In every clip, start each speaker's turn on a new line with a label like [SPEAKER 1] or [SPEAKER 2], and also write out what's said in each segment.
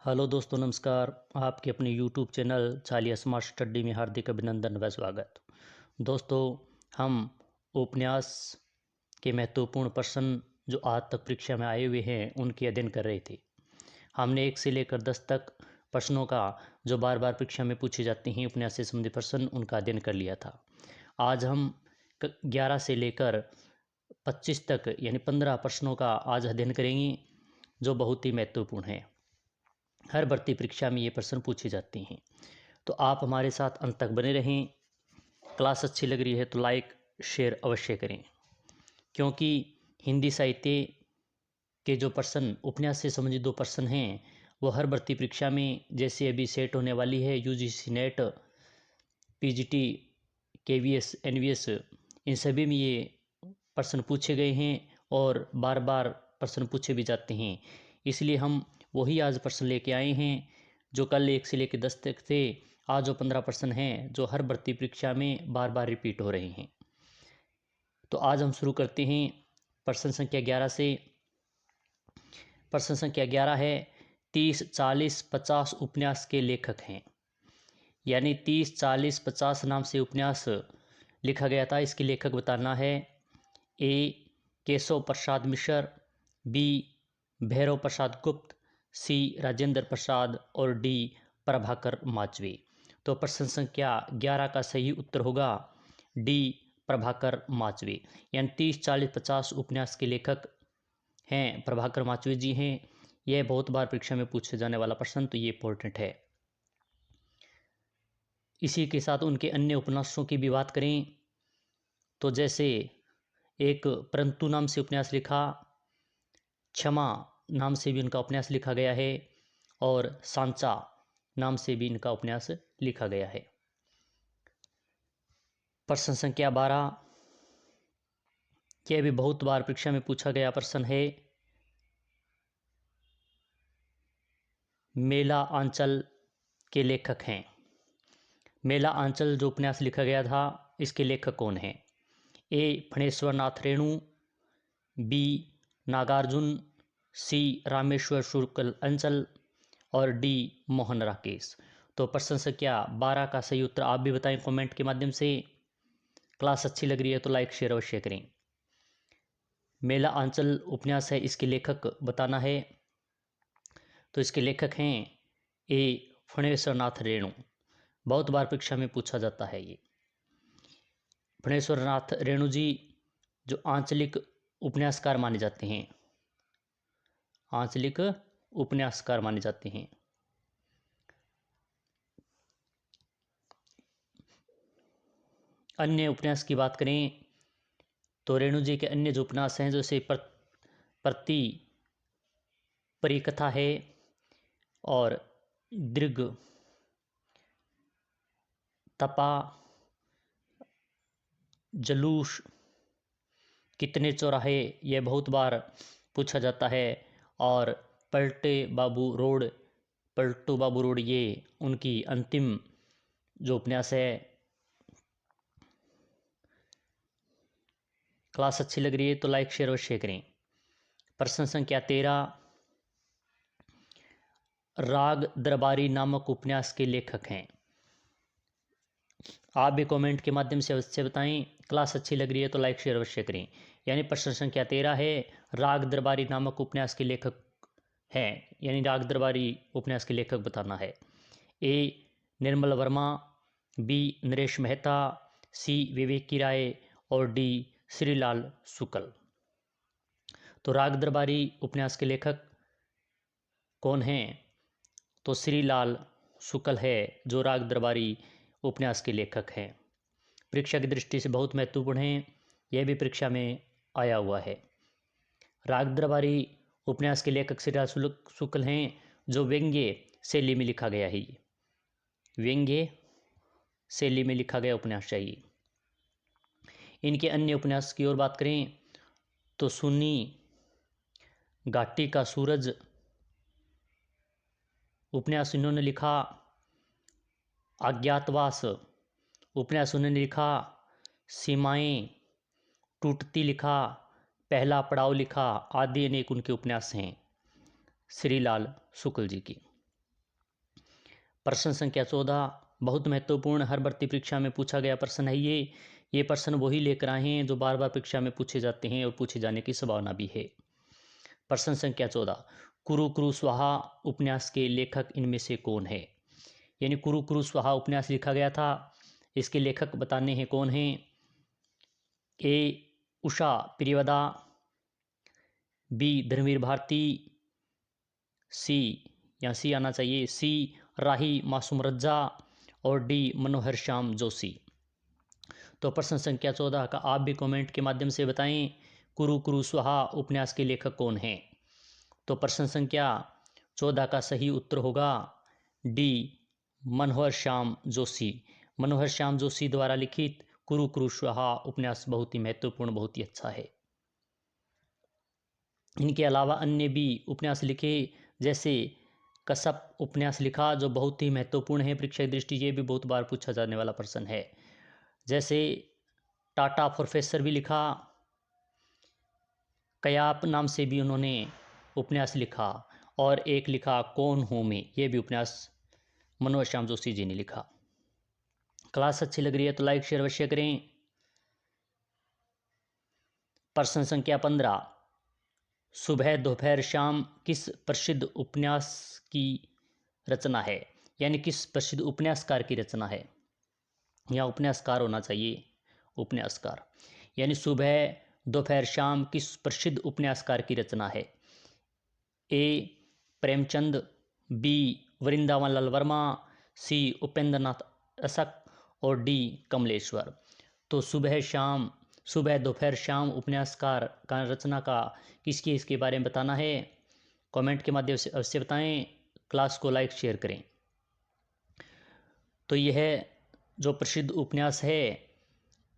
[SPEAKER 1] Hello दोस्तों, नमस्कार। आपके अपने यूट्यूब चैनल चालिया स्मार्ट स्टडी में हार्दिक अभिनंदन व स्वागत। दोस्तों, हम उपन्यास के महत्वपूर्ण प्रश्न जो आज तक परीक्षा में आए हुए हैं उनकी अध्ययन कर रहे थे। हमने 1 से लेकर 10 तक प्रश्नों का जो बार बार परीक्षा में पूछे जाते हैं उपन्यास से संबंधित प्रश्न, उनका अध्ययन कर लिया था। आज हम 11 से लेकर 25 तक यानी 15 प्रश्नों का आज अध्ययन करेंगे जो बहुत ही महत्वपूर्ण है। हर भर्ती परीक्षा में ये प्रश्न पूछे जाते हैं, तो आप हमारे साथ अंत तक बने रहें। क्लास अच्छी लग रही है तो लाइक शेयर अवश्य करें, क्योंकि हिंदी साहित्य के जो प्रश्न उपन्यास से संबंधित 2 प्रश्न हैं वो हर भर्ती परीक्षा में, जैसे अभी सेट होने वाली है UGC NET, PGT, KVS, NVS, इन सभी में ये प्रश्न पूछे गए हैं और बार बार प्रश्न पूछे भी जाते हैं। इसलिए हम वही आज प्रश्न लेके आए हैं जो कल 1 से लेकर 10 तक थे। आज जो 15 प्रश्न हैं जो हर भर्ती परीक्षा में बार बार रिपीट हो रहे हैं। तो आज हम शुरू करते हैं प्रश्न संख्या 11 से। प्रश्न संख्या 11 है, 30, 40, 50 उपन्यास के लेखक हैं। यानी 30, 40, 50 नाम से उपन्यास लिखा गया था, इसके लेखक बताना है। ए केशव प्रसाद मिश्र, बी भैरव प्रसाद गुप्त, सी राजेंद्र प्रसाद और डी प्रभाकर माचवे। तो प्रश्न संख्या 11 का सही उत्तर होगा डी प्रभाकर माचवे। यानी 30, 40, 50 उपन्यास के लेखक हैं प्रभाकर माचवे जी हैं। यह बहुत बार परीक्षा में पूछे जाने वाला प्रश्न, तो ये इम्पोर्टेंट है। इसी के साथ उनके अन्य उपन्यासों की भी बात करें तो जैसे एक परंतु नाम से उपन्यास लिखा, क्षमा नाम से भी उनका उपन्यास लिखा गया है और सांचा नाम से भी इनका उपन्यास लिखा गया है। प्रश्न संख्या 12, यह भी बहुत बार परीक्षा में पूछा गया प्रश्न है। मेला आंचल के लेखक हैं। मेला आंचल जो उपन्यास लिखा गया था, इसके लेखक कौन हैं? ए फणेश्वर नाथ रेणु, बी नागार्जुन, सी रामेश्वर शुक्ल अंचल और डी मोहन राकेश। तो प्रश्न संख्या 12 का सही उत्तर आप भी बताएं कमेंट के माध्यम से। क्लास अच्छी लग रही है तो लाइक शेयर अवश्य करें। मेला आंचल उपन्यास है, इसके लेखक बताना है। तो इसके लेखक हैं ए फणेश्वर नाथ रेणु। बहुत बार परीक्षा में पूछा जाता है ये। फणेश्वर नाथ रेणु जी जो आंचलिक उपन्यासकार माने जाते हैं, आंचलिक उपन्यासकार माने जाते हैं। अन्य उपन्यास की बात करें तो रेणु जी के अन्य जो उपन्यास हैं, जैसे प्रति परिकथा है और दीर्घ तपा, जलूस, कितने चौराहे, यह बहुत बार पूछा जाता है। और पलटू बाबू रोड ये उनकी अंतिम जो उपन्यास है। क्लास अच्छी लग रही है तो लाइक शेयर अवश्य करें। प्रश्न संख्या 13, राग दरबारी नामक उपन्यास के लेखक हैं। आप भी कमेंट के माध्यम से अवश्य बताएं। क्लास अच्छी लग रही है तो लाइक शेयर अवश्य करें। यानी प्रश्न संख्या 13 है, राग दरबारी नामक उपन्यास के लेखक हैं। यानी राग दरबारी उपन्यास के लेखक बताना है। ए निर्मल वर्मा, बी नरेश मेहता, सी विवेकी राय और डी श्रीलाल शुक्ल। तो राग दरबारी उपन्यास के लेखक कौन हैं? तो श्रीलाल शुक्ल है जो राग दरबारी उपन्यास के लेखक हैं। परीक्षा की दृष्टि से बहुत महत्वपूर्ण है, यह भी परीक्षा में आया हुआ है। राग दरबारी उपन्यास के लेखक श्रीलाल शुक्ल हैं जो व्यंग्य शैली में लिखा गया है। व्यंग्य शैली में लिखा गया उपन्यास चाहिए। इनके अन्य उपन्यास की ओर बात करें तो सुन्नी घाटी का सूरज उपन्यास इन्होंने लिखा, अज्ञातवास उपन्यास उन्होंने लिखा, सीमाएं टूटती लिखा, पहला पड़ाव लिखा, आदि अनेक उनके उपन्यास हैं श्रीलाल शुक्ल जी की। प्रश्न संख्या 14 बहुत महत्वपूर्ण, हर भर्ती परीक्षा में पूछा गया प्रश्न है ये प्रश्न वही लेकर आए हैं जो बार बार परीक्षा में पूछे जाते हैं और पूछे जाने की संभावना भी है। प्रश्न संख्या 14 कुरु कुरु स्वाहा उपन्यास के लेखक इनमें से कौन है? यानी कुरु कुरु स्वाहा उपन्यास लिखा गया था, इसके लेखक बताने हैं कौन हैं। ए उषा प्रियवदा, बी धर्मवीर भारती, सी या सी आना चाहिए, सी राही मासूम रज्जा और डी मनोहर श्याम जोशी। तो प्रश्न संख्या 14 का आप भी कमेंट के माध्यम से बताएं कुरु कुरु स्वाहा उपन्यास के लेखक कौन हैं। तो प्रश्न संख्या 14 का सही उत्तर होगा डी मनोहर श्याम जोशी। मनोहर श्याम जोशी द्वारा लिखित कुरु कुरु स्वाहा उपन्यास बहुत ही महत्वपूर्ण, बहुत ही अच्छा है। इनके अलावा अन्य भी उपन्यास लिखे, जैसे कसप उपन्यास लिखा जो बहुत ही महत्वपूर्ण है परीक्षा की दृष्टि, ये भी बहुत बार पूछा जाने वाला प्रश्न है। जैसे टाटा प्रोफेसर भी लिखा, कयाप नाम से भी उन्होंने उपन्यास लिखा, और एक लिखा कौन हूँ मैं, ये भी उपन्यास मनोहर श्याम जोशी जी ने लिखा। क्लास अच्छी लग रही है तो लाइक शेयर अवश्य करें। प्रश्न संख्या 15 सुबह दोपहर शाम किस प्रसिद्ध उपन्यास की रचना है? यानी किस प्रसिद्ध उपन्यासकार की रचना है? या उपन्यासकार होना चाहिए, उपन्यासकार। यानी सुबह दोपहर शाम किस प्रसिद्ध उपन्यासकार की रचना है? ए प्रेमचंद, बी वृंदावन लाल वर्मा, सी उपेंद्र नाथ अशक और डी कमलेश्वर। तो सुबह दोपहर शाम उपन्यासकार का रचना का किसकी, इसके बारे में बताना है। कमेंट के माध्यम से अवश्य बताएं, क्लास को लाइक शेयर करें। तो यह जो प्रसिद्ध उपन्यास है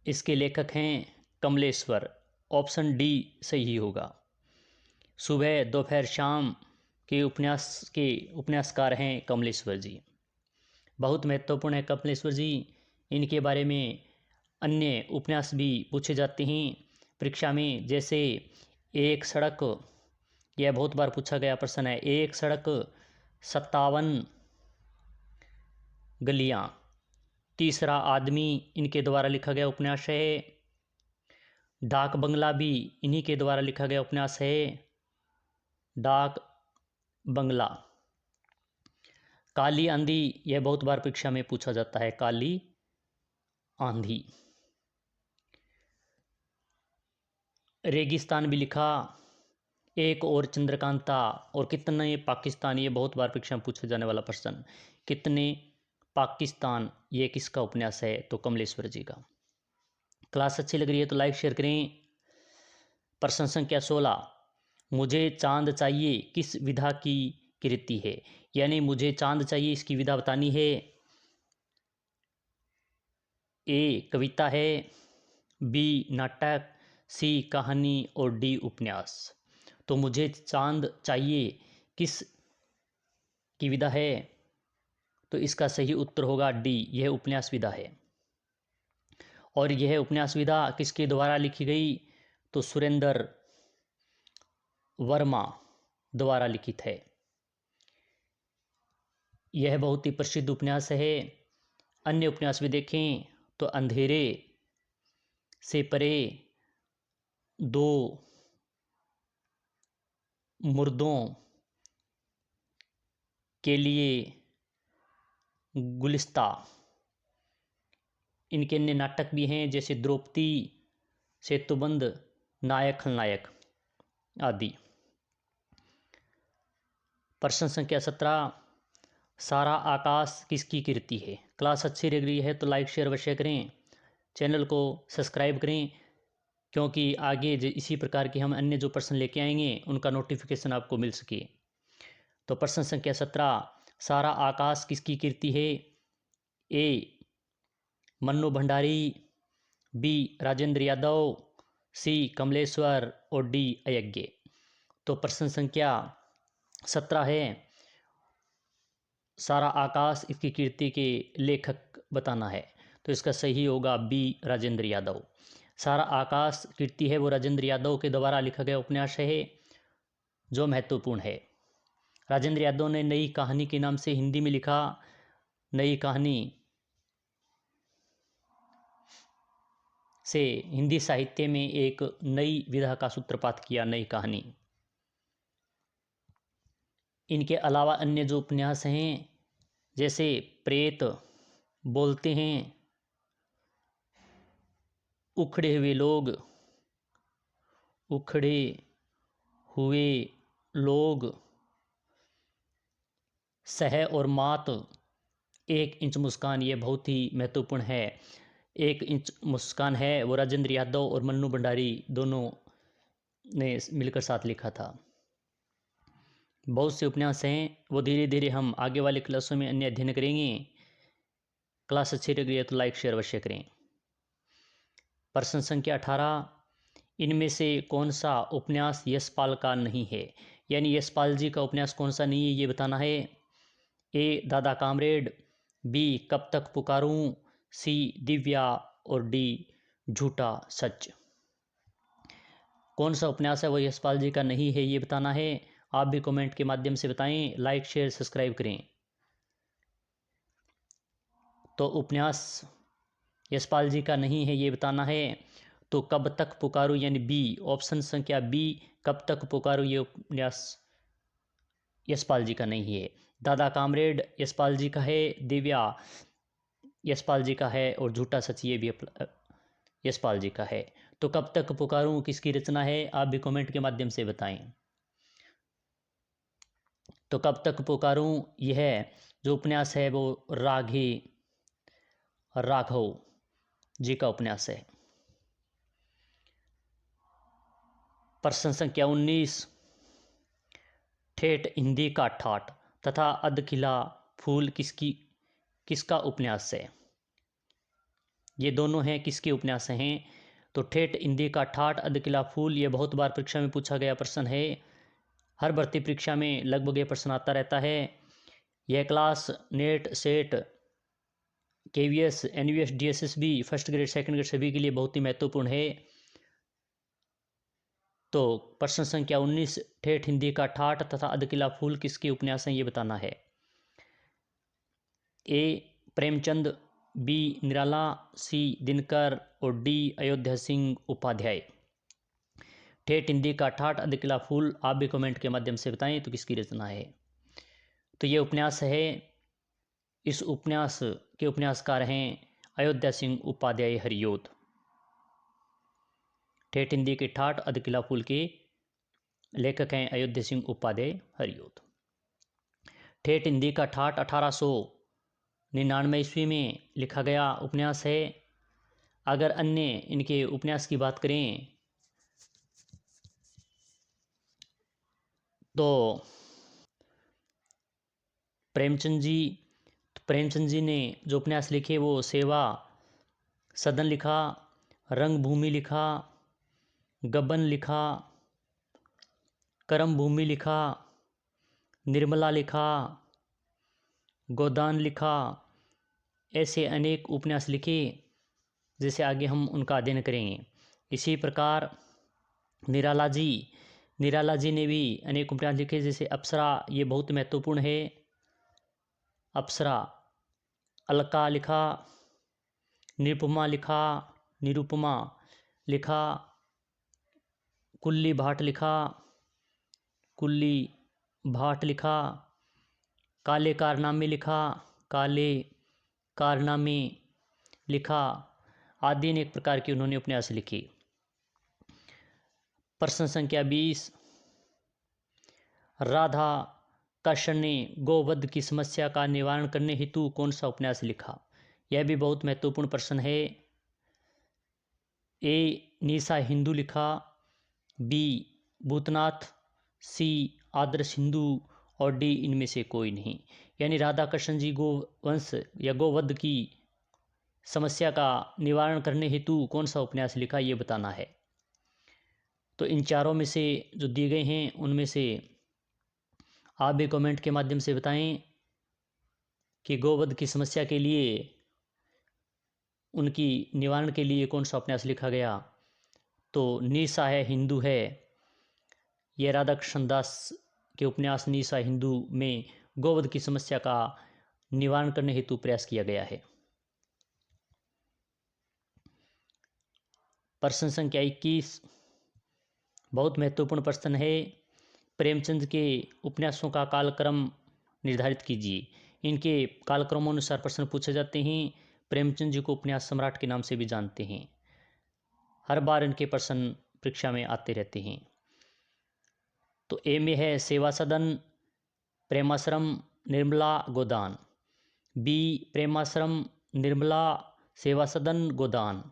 [SPEAKER 1] इसके लेखक हैं कमलेश्वर। ऑप्शन डी सही होगा। सुबह दोपहर शाम के उपन्यासकार हैं कमलेश्वर जी। बहुत महत्वपूर्ण है कमलेश्वर जी, इनके बारे में अन्य उपन्यास भी पूछे जाते हैं परीक्षा में। जैसे एक सड़क, यह बहुत बार पूछा गया प्रश्न है, एक सड़क 57 गलियां, तीसरा आदमी इनके द्वारा लिखा गया उपन्यास है। डाक बंगला भी इन्हीं के द्वारा लिखा गया उपन्यास है, डाक बंगला। काली आंधी, यह बहुत बार परीक्षा में पूछा जाता है, काली आंधी। रेगिस्तान भी लिखा, एक और चंद्रकांता और कितने पाकिस्तान, ये बहुत बार परीक्षा में पूछा जाने वाला प्रश्न, कितने पाकिस्तान, ये किसका उपन्यास है? तो कमलेश्वर जी का। क्लास अच्छी लग रही है तो लाइक शेयर करें। प्रश्न संख्या 16 मुझे चांद चाहिए किस विधा की कृति है? यानी मुझे चांद चाहिए इसकी विधा बतानी है। ए कविता है, बी नाटक, सी कहानी और डी उपन्यास। तो मुझे चांद चाहिए किस की विधा है? तो इसका सही उत्तर होगा डी, यह उपन्यास विधा है। और यह उपन्यास विधा किसके द्वारा लिखी गई? तो सुरेंद्र वर्मा द्वारा लिखित है। यह बहुत ही प्रसिद्ध उपन्यास है। अन्य उपन्यास भी देखें तो अंधेरे से परे, दो मुर्दों के लिए, गुलिस्ता, इनके अन्य नाटक भी हैं जैसे द्रौपदी, सेतुबंद, नायक खलनायक आदि। प्रश्न संख्या 17 सारा आकाश किसकी कृति है? क्लास अच्छी लग रही है तो लाइक शेयर अवश्य करें, चैनल को सब्सक्राइब करें, क्योंकि आगे इसी प्रकार के हम अन्य जो प्रश्न लेके आएंगे उनका नोटिफिकेशन आपको मिल सके। तो प्रश्न संख्या 17 सारा आकाश किसकी कृति है? ए मन्नू भंडारी, बी राजेंद्र यादव, सी कमलेश्वर और डी अयज्ञ। तो प्रश्न संख्या 17 है सारा आकाश इसकी कृति के लेखक बताना है। तो इसका सही होगा बी राजेंद्र यादव। सारा आकाश कृति है वो राजेंद्र यादव के द्वारा लिखा गया उपन्यास है जो महत्वपूर्ण है। राजेंद्र यादव ने नई कहानी के नाम से हिंदी में लिखा, नई कहानी से हिंदी साहित्य में एक नई विधा का सूत्रपात किया, नई कहानी। इनके अलावा अन्य जो उपन्यास हैं, जैसे प्रेत बोलते हैं, उखड़े हुए लोग, उखड़े हुए लोग, सह और मात, 1 इंच मुस्कान, ये बहुत ही महत्वपूर्ण है। 1 इंच मुस्कान है वो राजेंद्र यादव और मन्नू भंडारी दोनों ने मिलकर साथ लिखा था। बहुत से उपन्यास हैं, वो धीरे धीरे हम आगे वाले क्लासों में अन्य अध्ययन करेंगे। क्लास अच्छी लग रही है तो लाइक शेयर अवश्य करें। प्रश्न संख्या 18, इनमें से कौन सा उपन्यास यशपाल का नहीं है? यानी यशपाल जी का उपन्यास कौन सा नहीं है ये बताना है। ए दादा कामरेड, बी कब तक पुकारूं, सी दिव्या और डी झूठा सच। कौन सा उपन्यास है वो यशपाल जी का नहीं है ये बताना है। आप भी कमेंट के माध्यम से बताएं, लाइक शेयर सब्सक्राइब करें। तो उपन्यास यशपाल जी का नहीं है ये बताना है। तो कब तक पुकारूं यानी बी, ऑप्शन संख्या बी, कब तक पुकारूं, ये उपन्यास यशपाल जी का नहीं है। दादा कामरेड यशपाल जी का है, दिव्या यशपाल जी का है और झूठा सच ये भी यशपाल जी का है। तो कब तक पुकारूं किसकी रचना है, आप भी कमेंट के माध्यम से बताएं। तो कब तक पुकारूं यह जो उपन्यास है वो राघव जी का उपन्यास है। प्रश्न संख्या 19, ठेठ हिंदी का ठाठ तथा अधखिला फूल किसका उपन्यास है? ये दोनों हैं, किसके उपन्यास हैं? तो ठेठ हिंदी का ठाठ, अधखिला फूल, ये बहुत बार परीक्षा में पूछा गया प्रश्न है। हर भर्ती परीक्षा में लगभग ये प्रश्न आता रहता है। यह class NET SET KVS NVS DSSB first grade second grade सभी के लिए बहुत ही महत्वपूर्ण है। तो प्रश्न संख्या 19, ठेठ हिंदी का ठाठ तथा अधकिला फूल किसके उपन्यास हैं ये बताना है। ए प्रेमचंद, बी निराला, सी दिनकर और डी अयोध्या सिंह उपाध्याय। ठेठ हिंदी का ठाठ अधकिला फूल, आप भी कमेंट के माध्यम से बताएं तो किसकी रचना है। तो ये उपन्यास है, इस उपन्यास के उपन्यासकार हैं अयोध्या सिंह उपाध्याय हरियोध। ठेठ हिंदी के ठाठ अधकिला फूल के लेखक हैं अयोध्या सिंह उपाध्याय हरियोध। ठेठ हिंदी का ठाठ 1899 ईस्वी में लिखा गया उपन्यास है। अगर अन्य इनके उपन्यास की बात करें तो प्रेमचंद जी ने जो उपन्यास लिखे वो सेवा सदन लिखा, रंगभूमि लिखा, गबन लिखा, करम भूमि लिखा, निर्मला लिखा, गोदान लिखा, ऐसे अनेक उपन्यास लिखे जैसे आगे हम उनका अध्ययन करेंगे। इसी प्रकार निराला जी ने भी अनेक उपन्यास लिखे जैसे अप्सरा, ये बहुत महत्वपूर्ण है। अप्सरा, अलका लिखा, निरुपमा लिखा, कुल्ली भाट लिखा, काले कारनामे लिखा, आदि अनेक प्रकार के उन्होंने उपन्यास लिखे। प्रश्न संख्या 20, राधा कृष्ण ने गोवध की समस्या का निवारण करने हेतु कौन सा उपन्यास लिखा? यह भी बहुत महत्वपूर्ण प्रश्न है। ए निशा हिंदू लिखा, बी भूतनाथ, सी आदर्श हिंदू और डी इनमें से कोई नहीं। यानी राधा कृष्ण जी गोवंश या गोवध की समस्या का निवारण करने हेतु कौन सा उपन्यास लिखा ये बताना है। तो इन चारों में से जो दिए गए हैं उनमें से आप भी कमेंट के माध्यम से बताएं कि गोवध की समस्या के लिए, उनकी निवारण के लिए कौन सा उपन्यास लिखा गया। तो निशा है हिंदू है, यह राधा कृष्ण दास के उपन्यास निशा हिंदू में गोवध की समस्या का निवारण करने हेतु प्रयास किया गया है। प्रश्न संख्या 21 बहुत महत्वपूर्ण प्रश्न है। प्रेमचंद के उपन्यासों का कालक्रम निर्धारित कीजिए। इनके कालक्रमों अनुसार प्रश्न पूछे जाते हैं। प्रेमचंद जी को उपन्यास सम्राट के नाम से भी जानते हैं। हर बार इनके प्रश्न परीक्षा में आते रहते हैं। तो ए में है सेवा सदन, प्रेमाश्रम, निर्मला, गोदान। बी प्रेमाश्रम, निर्मला, सेवा सदन, गोदान।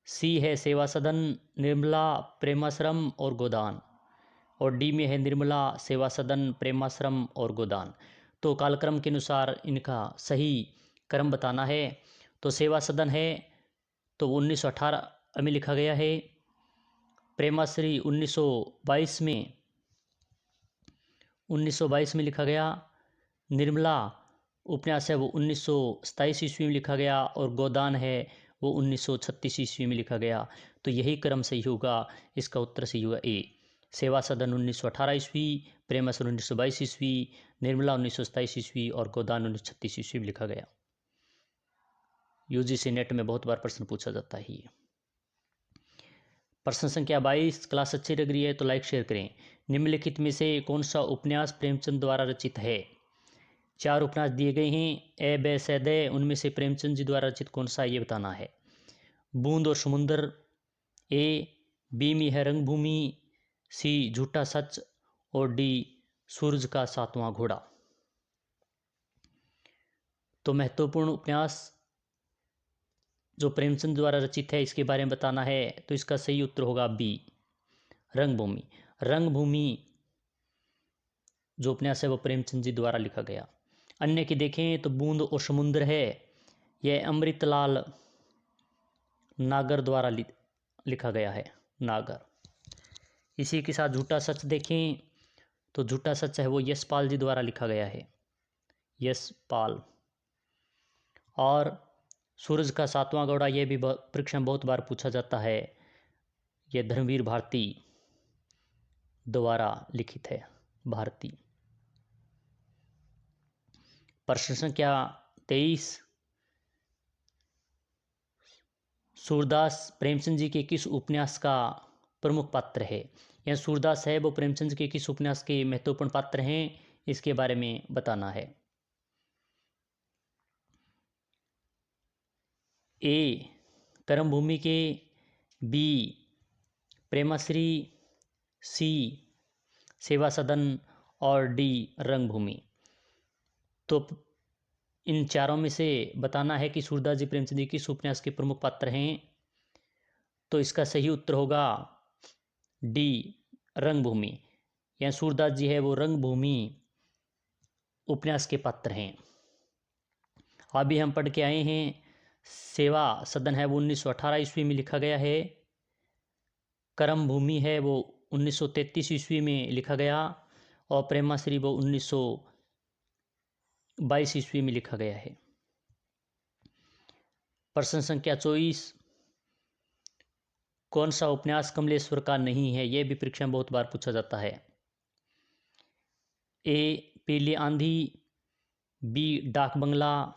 [SPEAKER 1] सी है सेवा सदन, निर्मला, प्रेमाश्रम और गोदान। और डी में है निर्मला, सेवा सदन, प्रेमाश्रम और गोदान। तो कालक्रम के अनुसार इनका सही क्रम बताना है। तो सेवा सदन है तो 1918 में लिखा गया है। प्रेमाश्री 1922 में लिखा गया। निर्मला उपन्यास है वो 1927 ईस्वी में लिखा गया। और गोदान है वो 1936 ईस्वी में लिखा गया। तो यही क्रम सही होगा। इसका उत्तर सही होगा ए। सेवा सदन 1918 ईस्वी, प्रेमाश्री 1922 ईस्वी, निर्मला 1927 ईस्वी और गोदान 1936 ईस्वी में लिखा गया। यूजीसी नेट में बहुत बार प्रश्न पूछा जाता है। प्रश्न संख्या 22 क्लास अच्छी लग रही है तो लाइक शेयर करें। निम्नलिखित में से कौन सा उपन्यास प्रेमचंद द्वारा रचित है? 4 उपन्यास दिए गए हैं। ए बे सैदे, उनमें से प्रेमचंद जी द्वारा रचित कौन सा ये बताना है। बूंद और समुंदर ए, बी में है रंगभूमि, सी झूठा सच और डी सूरज का 7वां घोड़ा। तो महत्वपूर्ण उपन्यास जो प्रेमचंद द्वारा रचित है इसके बारे में बताना है। तो इसका सही उत्तर होगा बी रंगभूमि। रंगभूमि जो उपन्यास है वो प्रेमचंद जी द्वारा लिखा गया। अन्य की देखें तो बूंद और समुद्र है, यह अमृतलाल नागर द्वारा लिखा गया है। नागर। इसी के साथ झूठा सच देखें तो झूठा सच है वो यशपाल जी द्वारा लिखा गया है। यशपाल। और सूरज का 7वां घोड़ा यह भी परीक्षा में बहुत बार पूछा जाता है। यह धर्मवीर भारती द्वारा लिखित है। भारती। प्रश्न संख्या 23 सूरदास प्रेमचंद जी के किस उपन्यास का प्रमुख पात्र है? यह सूरदास है वो प्रेमचंद के किस उपन्यास के महत्वपूर्ण पात्र हैं, इसके बारे में बताना है। ए कर्मभूमि के, बी प्रेमाश्री, सी सेवा सदन और डी रंगभूमि। तो इन चारों में से बताना है कि सूरदास जी प्रेमचंद जी किस उपन्यास के प्रमुख पात्र हैं। तो इसका सही उत्तर होगा डी रंगभूमि। यह सूरदास जी है वो रंगभूमि उपन्यास के पात्र हैं। अभी हम पढ़ के आए हैं सेवा सदन है वो 1918 ईस्वी में लिखा गया है। कर्मभूमि है वो 1933 ईस्वी में लिखा गया। और प्रेमाश्री वो 1922 ईस्वी में लिखा गया है। प्रश्न संख्या 24 कौन सा उपन्यास कमलेश्वर का नहीं है? यह भी परीक्षा में बहुत बार पूछा जाता है। ए पीली आंधी, बी डाक बंगला,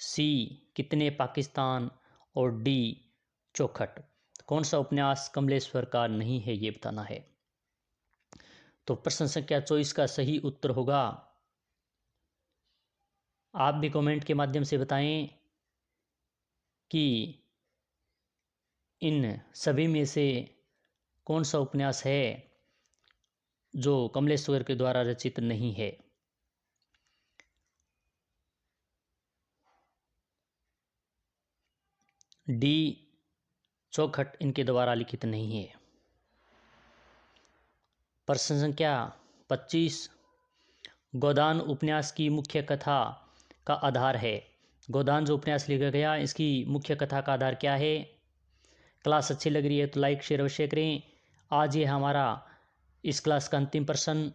[SPEAKER 1] सी कितने पाकिस्तान और डी चौखट। कौन सा उपन्यास कमलेश्वर का नहीं है ये बताना है। तो प्रश्न संख्या 24 का सही उत्तर होगा, आप भी कमेंट के माध्यम से बताएं कि इन सभी में से कौन सा उपन्यास है जो कमलेश्वर के द्वारा रचित नहीं है। डी चौखट इनके द्वारा लिखित नहीं है। प्रश्न संख्या 25 गोदान उपन्यास की मुख्य कथा का आधार है। गोदान जो उपन्यास लिखा गया इसकी मुख्य कथा का आधार क्या है? क्लास अच्छी लग रही है तो लाइक शेयर अवश्य करें। आज ये हमारा इस क्लास का अंतिम प्रश्न।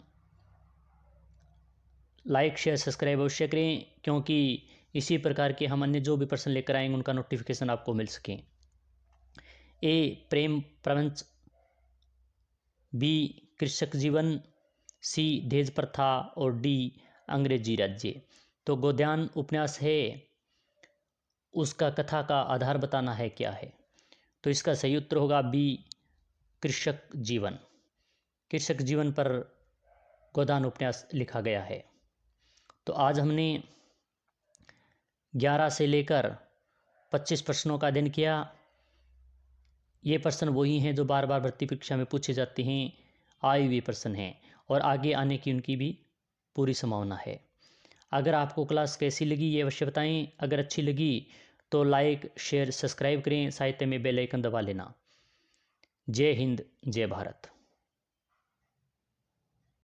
[SPEAKER 1] लाइक शेयर सब्सक्राइब अवश्य करें क्योंकि इसी प्रकार के हम अन्य जो भी प्रश्न लेकर आएंगे उनका नोटिफिकेशन आपको मिल सके। ए प्रेम प्रपंच, बी कृषक जीवन, सी दहेज प्रथा और डी अंग्रेजी राज्य। तो गोदान उपन्यास है, उसका कथा का आधार बताना है क्या है। तो इसका सही उत्तर होगा बी, कृषक जीवन। कृषक जीवन पर गोदान उपन्यास लिखा गया है। तो आज हमने 11 से लेकर 25 प्रश्नों का अध्ययन किया। ये प्रश्न वही हैं जो बार बार भर्ती परीक्षा में पूछे जाते हैं, आए हुए प्रश्न हैं और आगे आने की उनकी भी पूरी संभावना है। अगर आपको क्लास कैसी लगी ये अवश्य बताएं। अगर अच्छी लगी तो लाइक, शेयर, सब्सक्राइब करें। साहित्य में बेल आइकन दबा लेना। जय हिंद, जय भारत।